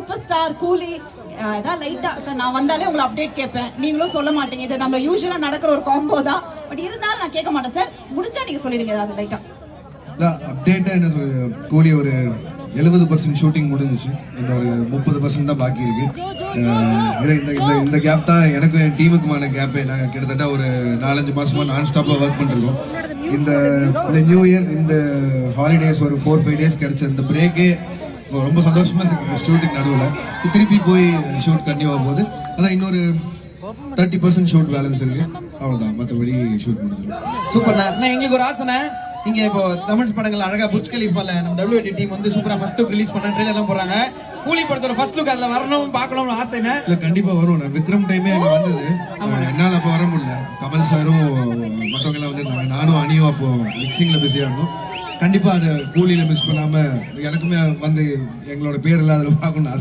Super star கூலி ஏதாவது லைட்டா சார் நான் வந்தாலே உங்களை அப்டேட் கேட்பேன், நீங்களும் சொல்ல மாட்டீங்க. இது நம்ம யூஸ்வலா நடக்கிற ஒரு காம்போ தான், பட் இருந்தாலும் நான் கேட்க மாட்டேன் சார். முடிஞ்சா நீங்க சொல்லிடுங்க ஏதாவது லைட்டா. அப்டேட்டா என்ன சொல்ல, கூலி ஒரு 70% ஷூட்டிங் முடிஞ்சிச்சு, இன்னொரு 30% தான் பாக்கி இருக்கு. இந்த கேப் தான் எனக்கு என் டீமுக்குமான கேப்பே. நாங்கள் கிட்டத்தட்ட ஒரு 4-5 மாசமா நான் ஸ்டாப்பா ஒர்க் பண்ணிருக்கோம். இந்த நியூ இயர், இந்த ஹாலிடேஸ் ஒரு 4-5 டேஸ் கிடைச்ச இந்த பிரேக்கே ரொம்ப சந்தோஷமா இருக்கு. ஷூட்டிங் நடுவில் திருப்பி போய் ஷூட் கண்டினியூ ஆகும் போது அதான் இன்னொரு 30% ஷூட் பேலன்ஸ் இருக்கு, அவ்வளவுதான். மற்றபடி ஷூட் முடிஞ்சிடும். சூப்பர். எங்களுக்கு ஒரு ஆசை, நீங்க இப்போ தமிழ் படங்கள் அழகா புர்ஜ் கலிஃபால நம்ம WD டீம் வந்து சூப்பரா ஃபர்ஸ்ட் லுக் ரிலீஸ் பண்ண ட்ரெய்லர் எல்லாம் போறாங்க. கூலி படத்தோட ஃபர்ஸ்ட் லுக் அதுல வரணும் பார்க்கணும்னு ஆசை. இல்ல கண்டிப்பா வரும். நான் விக்ரம் டைமே அங்க வந்தது, என்னால அப்ப வர முடியல. கமல் சாரும் மற்றவங்க எல்லாம் வந்து நானும் அணியும் அப்போ மிக்சிங்ல பிஸியா இருந்தோம். கண்டிப்பா அதை கூலியில மிஸ் பண்ணாம எனக்குமே வந்து எங்களோட பேர் எல்லாம் அதுல பார்க்கணும்னு ஆசை.